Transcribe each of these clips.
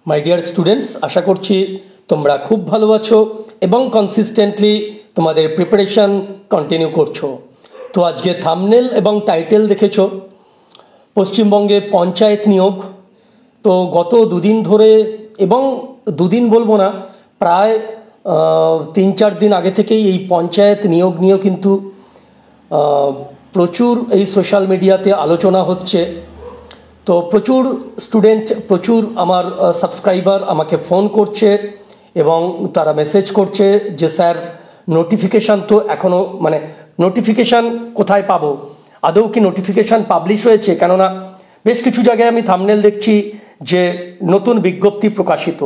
My dear students, আশা করছি তোমরা খুব ভালো আছো এবং কনসিস্টেন্টলি তোমাদের প্রিপারেশন কন্টিনিউ করছো। তো আজকে থাম্বনেল এবং টাইটেল দেখেছো, পশ্চিমবঙ্গে পঞ্চায়েত নিয়োগ। তো গত দুদিন ধরে, এবং দুদিন বলবো না, প্রায় 3-4 দিন আগে থেকেই এই পঞ্চায়েত নিয়োগ নিয়েও কিন্তু প্রচুর এই সোশ্যাল মিডিয়াতে আলোচনা হচ্ছে। তো প্রচুর স্টুডেন্ট, প্রচুর আমার সাবস্ক্রাইবার আমাকে ফোন করছে এবং তারা মেসেজ করছে যে স্যার নোটিফিকেশান তো এখনও, নোটিফিকেশান কোথায় পাবো, আদৌ কি নোটিফিকেশান পাবলিশ হয়েছে? কেননা বেশ কিছু জায়গায় আমি থাম্বনেল দেখছি যে নতুন বিজ্ঞপ্তি প্রকাশিত।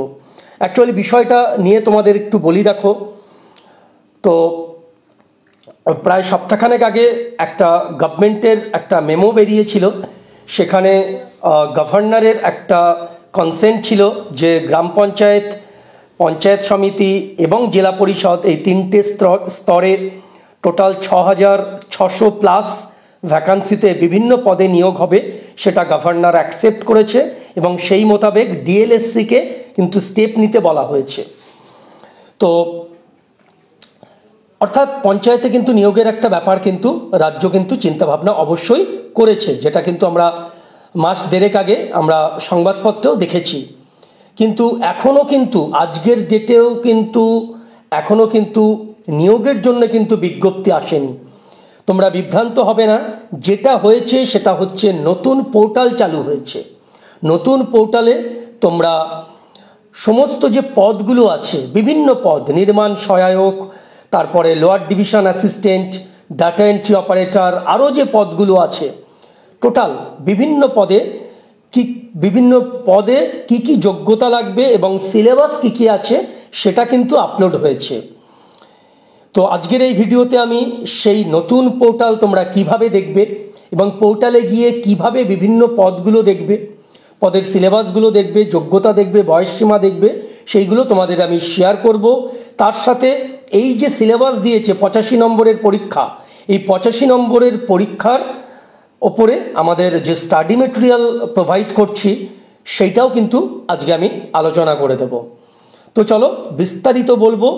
অ্যাকচুয়ালি বিষয়টা নিয়ে তোমাদের একটু বলি। দেখো, তো প্রায় সপ্তাহখানেক আগে একটা গভর্নমেন্টের একটা মেমো বেরিয়েছিল। সেখানে গভর্নরের একটা কনসেন্ট ছিল যে গ্রাম পঞ্চায়েত, পঞ্চায়েত সমিতি এবং জেলা পরিষদ, এই তিনটে স্তরে টোটাল 6,600+ ভ্যাকান্সিতে বিভিন্ন পদে নিয়োগ হবে। সেটা গভর্নর অ্যাকসেপ্ট করেছে এবং সেই মোতাবেক ডিএলএসসিকে কিন্তু স্টেপ নিতে বলা হয়েছে। তো অর্থাৎ পঞ্চায়েতে কিন্তু নিয়োগের একটা ব্যাপার কিন্তু রাজ্য কিন্তু চিন্তাভাবনা অবশ্যই করেছে, যেটা কিন্তু আমরা মাস দেড়েক আগে আমরা সংবাদপত্রেও দেখেছি। কিন্তু এখনও কিন্তু আজকের ডেটেও কিন্তু এখনও কিন্তু নিয়োগের জন্য কিন্তু বিজ্ঞপ্তি আসেনি। তোমরা বিভ্রান্ত হবে না। যেটা হয়েছে সেটা হচ্ছে নতুন পোর্টাল চালু হয়েছে। নতুন পোর্টালে তোমরা সমস্ত যে পদগুলো আছে, বিভিন্ন পদ, নির্মাণ সহায়ক, তারপরে lower division assistant, data entry operator, আরও যে পদগুলো আছে টোটাল বিভিন্ন পদে কি কি যোগ্যতা লাগবে এবং সিলেবাস কি কি আছে সেটা কিন্তু আপলোড হয়েছে। তো আজকের এই ভিডিওতে আমি সেই নতুন পোর্টাল তোমরা কিভাবে দেখবে এবং পোর্টালে গিয়ে কিভাবে বিভিন্ন পদগুলো দেখবে, পদের সিলেবাসগুলো দেখবে, যোগ্যতা দেখবে, বয়সসীমা দেখবে, সেইগুলো তোমাদের আমি শেয়ার করব। তার সাথে এই যে সিলেবাস দিয়েছে 85 নম্বরের পরীক্ষা, এই 85 নম্বরের পরীক্ষার ওপরে আমাদের যে স্টাডি মেটেরিয়াল প্রোভাইড করছি সেইটাও কিন্তু আজকে আমি আলোচনা করে দেব। তো চলো বিস্তারিত বলবো,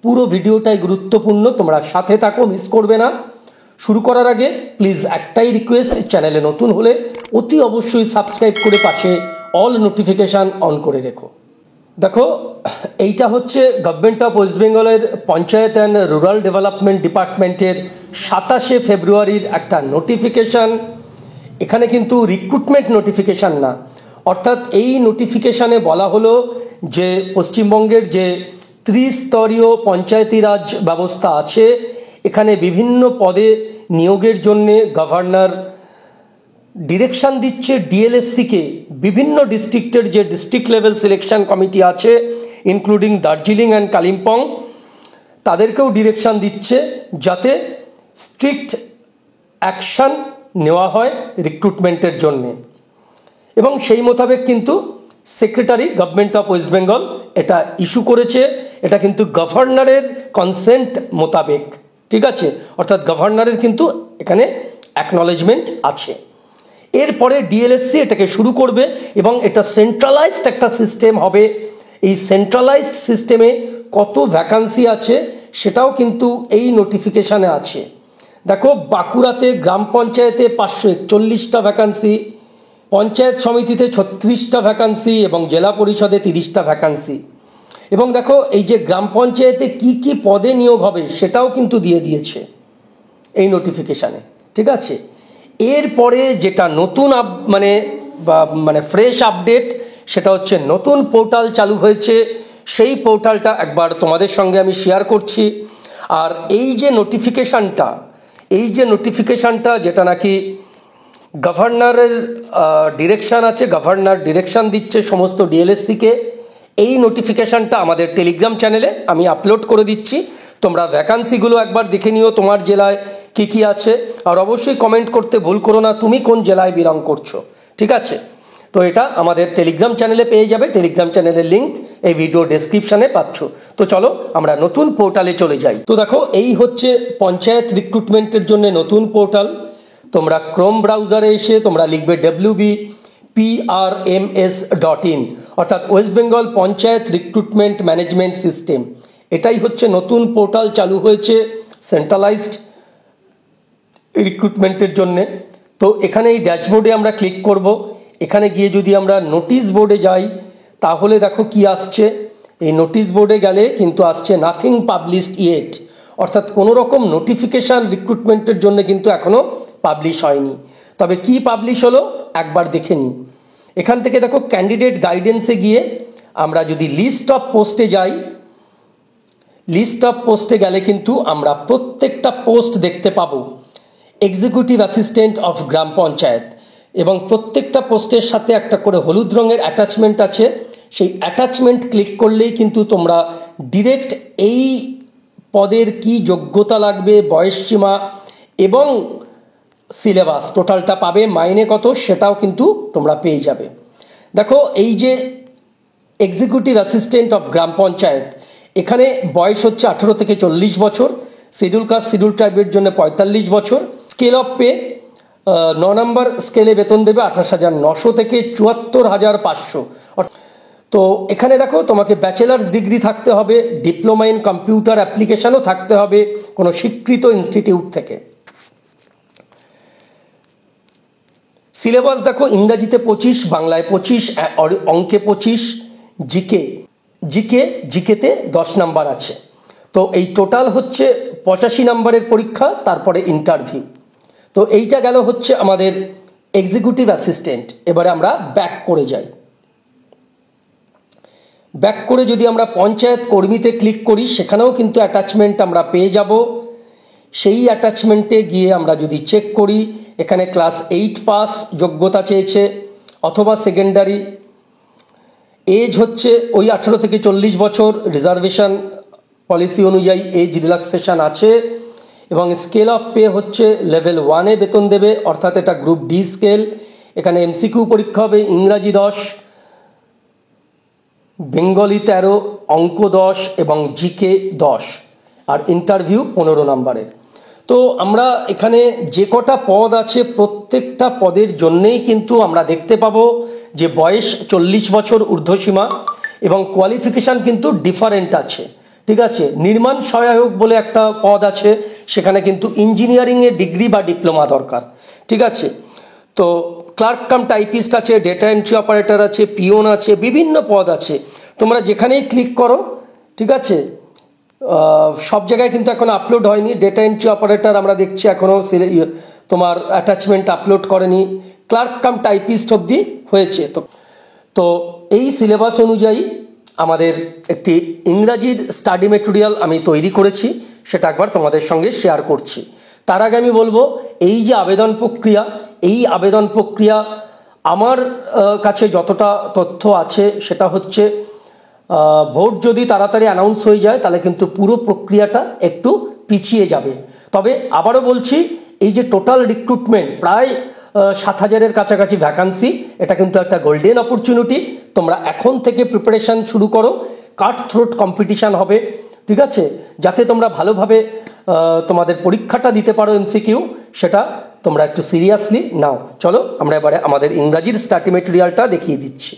পুরো ভিডিওটাই গুরুত্বপূর্ণ, তোমরা সাথে থাকো, মিস করবে না। শুরু করার আগে প্লিজ একটাই রিকোয়েস্ট, চ্যানেলে নতুন হলে অতি অবশ্যই সাবস্ক্রাইব করে পাশে অল নোটিফিকেশান অন করে রেখো। দেখো, এইটা হচ্ছে গভর্নমেন্ট অফ ওয়েস্ট বেঙ্গলের পঞ্চায়েত অ্যান্ড রুরাল ডেভেলপমেন্ট ডিপার্টমেন্টের 27শে ফেব্রুয়ারির একটা নোটিফিকেশান। এখানে কিন্তু রিক্রুটমেন্ট নোটিফিকেশান না, অর্থাৎ এই নোটিফিকেশানে বলা হলো যে পশ্চিমবঙ্গের যে ত্রিস্তরীয় পঞ্চায়েতি রাজ ব্যবস্থা আছে, এখানে বিভিন্ন পদে নিয়োগের জন্যে গভর্নর ডিরেকশান দিচ্ছে ডিএলএসসিকে। বিভিন্ন ডিস্ট্রিক্টের যে ডিস্ট্রিক্ট লেভেল সিলেকশন কমিটি আছে, ইনক্লুডিং দার্জিলিং অ্যান্ড কালিম্পং, তাদেরকেও ডিরেকশান দিচ্ছে যাতে স্ট্রিক্ট অ্যাকশান নেওয়া হয় রিক্রুটমেন্টের জন্যে। এবং সেই মোতাবেক কিন্তু secretary government of West Bengal এটা ইস্যু করেছে। এটা কিন্তু গভর্নরের কনসেন্ট মোতাবেক, ঠিক আছে? অর্থাৎ গভর্নরের কিন্তু এখানে অ্যাকনলেজমেন্ট আছে। এরপরে ডিএলএসসি এটাকে শুরু করবে এবং এটা সেন্ট্রালাইজড একটা সিস্টেম হবে। এই সেন্ট্রালাইজড সিস্টেমে কত ভ্যাকান্সি আছে সেটাও কিন্তু এই নোটিফিকেশানে আছে। দেখো, বাঁকুড়াতে গ্রাম পঞ্চায়েতে 541টা ভ্যাকান্সি, পঞ্চায়েত সমিতিতে 36টা ভ্যাকান্সি এবং জেলা পরিষদে 30টা ভ্যাকান্সি। এবং দেখো, এই যে গ্রাম পঞ্চায়েতে কি কি পদে নিয়োগ হবে সেটাও কিন্তু দিয়ে দিয়েছে এই নোটিফিকেশানে, ঠিক আছে? এরপরে যেটা নতুন ফ্রেশ আপডেট, সেটা হচ্ছে নতুন পোর্টাল চালু হয়েছে। সেই পোর্টালটা একবার তোমাদের সঙ্গে আমি শেয়ার করছি। আর এই যে নোটিফিকেশানটা যেটা নাকি গভর্নরের ডিরেকশান আছে, গভর্নর ডিরেকশান দিচ্ছে সমস্ত ডিএলএসসিকে, এই নোটিফিকেশানটা আমাদের টেলিগ্রাম চ্যানেলে আমি আপলোড করে দিচ্ছি। তোমরা ভ্যাকান্সিগুলো একবার দেখে নিও, তোমার জেলায় কি কি আছে। আর অবশ্যই কমেন্ট করতে ভুল করো না তুমি কোন জেলায় বিলং করছো, ঠিক আছে? তো এটা আমাদের টেলিগ্রাম চ্যানেলে পেয়ে যাবে। টেলিগ্রাম চ্যানেলের লিঙ্ক এই ভিডিও ডেসক্রিপশানে পাচ্ছ। তো চলো আমরা নতুন পোর্টালে চলে যাই। তো দেখো, এই হচ্ছে পঞ্চায়েত রিক্রুটমেন্টের জন্য নতুন পোর্টাল। তোমরা ক্রোম ব্রাউজারে এসে তোমরা লিখবে PRMS.in, অর্থাৎ West Bengal panchayat recruitment management system. এটাই হচ্ছে নতুন পোর্টাল চালু হয়েছে সেন্ট্রালাইজড রিক্রুটমেন্টের জন্যে। তো এখানে এই ড্যাশবোর্ডে আমরা ক্লিক করব। এখানে গিয়ে যদি আমরা নোটিশ বোর্ডে যাই তাহলে দেখো কি আসছে। এই নোটিশ বোর্ডে গেলে কিন্তু আসছে নাথিং পাবলিশড ইয়েট, অর্থাৎ কোনো রকম নোটিফিকেশান রিক্রুটমেন্টের জন্য কিন্তু এখনও পাবলিশ হয়নি। তবে কি পাবলিশ হলো একবার দেখে নিই। এখান থেকে দেখো ক্যান্ডিডেট গাইডেন্সে গিয়ে আমরা যদি লিস্ট অফ পোস্টে যাই, লিস্ট অফ পোস্টে গেলে কিন্তু আমরা প্রত্যেকটা পোস্ট দেখতে পাবো এক্সিকিউটিভ অ্যাসিস্ট্যান্ট অফ গ্রাম পঞ্চায়েত, এবং প্রত্যেকটা পোস্টের সাথে একটা করে হলুদ রঙের অ্যাটাচমেন্ট আছে। সেই অ্যাটাচমেন্ট ক্লিক করলেই কিন্তু তোমরা ডিরেক্ট এই পদের কি যোগ্যতা লাগবে, বয়সসীমা এবং সিলেবাস টোটালটা পাবে, মাইনে কত সেটাও কিন্তু তোমরা পেয়ে যাবে। দেখো এই যে এক্সিকিউটিভ অ্যাসিস্ট্যান্ট অফ গ্রাম পঞ্চায়েত, এখানে বয়স হচ্ছে 18 থেকে 40 বছর, শিডিউল কাস্ট শিডিউল ট্রাইবের জন্য 45 বছর। স্কেল অফ পে 9 নম্বর স্কেলে বেতন দেবে 28,900 থেকে 74,500। তো এখানে দেখো তোমাকে ব্যাচেলার্স ডিগ্রি থাকতে হবে, ডিপ্লোমা ইন কম্পিউটার অ্যাপ্লিকেশনও থাকতে হবে কোনো স্বীকৃত ইনস্টিটিউট থেকে। সিলেবাস দেখো ইংরাজিতে 25, বাংলায় 25, অঙ্কে 25, জিকেতে 10 নাম্বার আছে। তো এই টোটাল হচ্ছে 85 নাম্বারের পরীক্ষা, তারপরে ইন্টারভিউ। তো এইটা গেল হচ্ছে আমাদের এক্সিকিউটিভ অ্যাসিস্ট্যান্ট। এবারে আমরা ব্যাক করে যাই। ব্যাক করে যদি আমরা পঞ্চায়েত কর্মীতে ক্লিক করি সেখানেও কিন্তু অ্যাটাচমেন্ট আমরা পেয়ে যাব। সেই অ্যাটাচমেন্টে গিয়ে আমরা যদি চেক করি, এখানে ক্লাস 8 পাস যোগ্যতা চেয়েছে অথবা সেকেন্ডারি। এজ হচ্ছে ওই 18 থেকে 40 বছর, রিজার্ভেশন পলিসি অনুযায়ী এজ রিল্যাক্সেশন আছে, এবং স্কেল অফ পে হচ্ছে লেভেল 1-এ বেতন দেবে, অর্থাৎ এটা গ্রুপ ডি স্কেল। এখানে এমসিকিউ পরীক্ষা হবে ইংরাজি 10, বেঙ্গলি 13, অঙ্ক 10 এবং জিকে 10, আর ইন্টারভিউ 15 নম্বরের। তো আমরা এখানে যে কটা পদ আছে প্রত্যেকটা পদের জন্যেই কিন্তু আমরা দেখতে পাবো যে বয়স 40 বছর ঊর্ধ্বসীমা, এবং কোয়ালিফিকেশান কিন্তু ডিফারেন্ট আছে। ঠিক আছে, নির্মাণ সহায়ক বলে একটা পদ আছে, সেখানে কিন্তু ইঞ্জিনিয়ারিংয়ের ডিগ্রি বা ডিপ্লোমা দরকার। ঠিক আছে, তো ক্লার্ক কাম টাইপিস্ট আছে, ডেটা এন্ট্রি অপারেটর আছে, পিওন আছে, বিভিন্ন পদ আছে। তোমরা যেখানেই ক্লিক করো, ঠিক আছে, সব জায়গায় কিন্তু এখন আপলোড হয়নি। ডেটা এন্ট্রি অপারেটর আমরা দেখছি এখনও তোমার অ্যাটাচমেন্ট আপলোড করেনি, ক্লার্ক কাম টাইপিস্ট অবধি হয়েছে। তো এই সিলেবাস অনুযায়ী আমাদের একটি ইংরাজির স্টাডি মেটেরিয়াল আমি তৈরি করেছি, সেটা একবার তোমাদের সঙ্গে শেয়ার করছি। তার আগে আমি বলবো, এই যে আবেদন প্রক্রিয়া, এই আবেদন প্রক্রিয়া আমার কাছে যতটা তথ্য আছে সেটা হচ্ছে ভোট যদি তাড়াতাড়ি অ্যানাউন্স হয়ে যায় তাহলে কিন্তু পুরো প্রক্রিয়াটা একটু পিছিয়ে যাবে। তবে আবারও বলছি, এই যে টোটাল রিক্রুটমেন্ট প্রায় 7,000-এর কাছাকাছি ভ্যাকান্সি, এটা কিন্তু একটা গোল্ডেন অপরচুনিটি। তোমরা এখন থেকে প্রিপারেশান শুরু করো, কাট থ্রোট কম্পিটিশান হবে, ঠিক আছে, যাতে তোমরা ভালোভাবে তোমাদের পরীক্ষাটা দিতে পারো এমসিকিউ, সেটা তোমরা একটু সিরিয়াসলি নাও। চলো আমরা এবারে আমাদের ইংরাজির স্টাডি মেটেরিয়ালটা দেখিয়ে দিচ্ছি।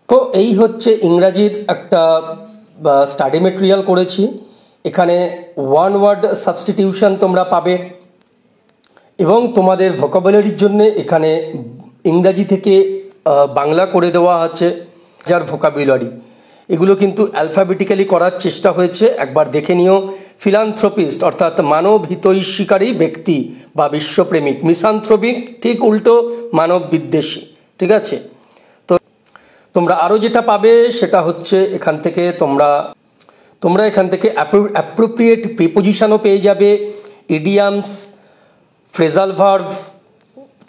তো এই হচ্ছে ইংরাজির একটা স্টাডি মেটেরিয়াল করেছি। এখানে 1 ওয়ার্ড সাবস্টিটিউশন তোমরা পাবে, এবং তোমাদের ভোকাবুলারির জন্য এখানে ইংরাজি থেকে বাংলা করে দেওয়া আছে যার ভোকাবুলারি। এগুলো কিন্তু অ্যালফাবেটিক্যালি করার চেষ্টা হয়েছে, একবার দেখে নিও। ফিলান্থ্রপিস্ট অর্থাৎ মানব হিতৈষিকারী ব্যক্তি বা বিশ্বপ্রেমিক, মিসান্থ্রপিক ঠিক উল্টো মানব বিদ্বেষী। ঠিক আছে, তো তোমরা আরও যেটা পাবে সেটা হচ্ছে এখান থেকে তোমরা এখান থেকে অ্যাপ্রোপ্রিয়েট প্রিপোজিশনও পেয়ে যাবে, ইডিয়ামস, ফ্রেজাল ভার্ভ,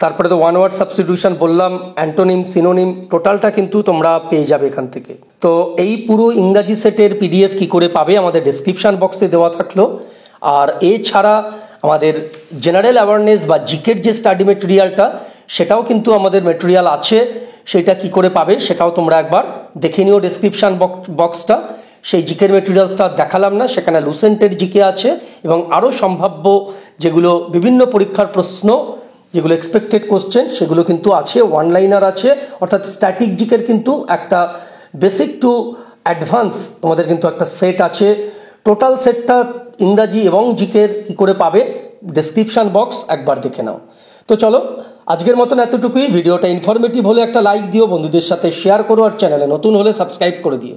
তারপরে তো 1 ওয়ার্ড সাবস্টিটিউশন বললাম, অ্যান্টোনিম, সিনোনিম, টোটালটা কিন্তু তোমরা পেয়ে যাবে এখান থেকে। তো এই পুরো ইংরাজি সেটের পিডিএফ কি করে পাবে আমাদের ডেসক্রিপশান বক্সে দেওয়া থাকলো। আর এছাড়া আমাদের জেনারেল অ্যাওয়ারনেস বা জিকের যে স্টাডি মেটেরিয়ালটা, সেটাও কিন্তু আমাদের মেটেরিয়াল আছে। সেটা কি করে পাবে সেটাও তোমরা একবার দেখে নিও ডেসক্রিপশান বক্সটা। সেই জিকের মেটেরিয়ালসটা দেখালাম না, সেখানে লুসেন্টের জিকে আছে এবং আরও সম্ভাব্য যেগুলো বিভিন্ন পরীক্ষার প্রশ্ন যেগুলো এক্সপেক্টেড কোশ্চেন সেগুলো কিন্তু আছে, ওয়ান লাইনার আছে, অর্থাৎ স্ট্যাটিক জিকের কিন্তু একটা বেসিক টু অ্যাডভান্স তোমাদের কিন্তু একটা সেট আছে। টোটাল সেটটা ইংরাজি এবং জিকের কি করে পাবে, ডেসক্রিপশন বক্স একবার দেখে নাও। তো চলো আজকের মতন এতটুকুই। ভিডিওটা ইনফরমেটিভ হলে একটা লাইক দিও, বন্ধুদের সাথে শেয়ার করো, আর চ্যানেলে নতুন হলে সাবস্ক্রাইব করে দিও।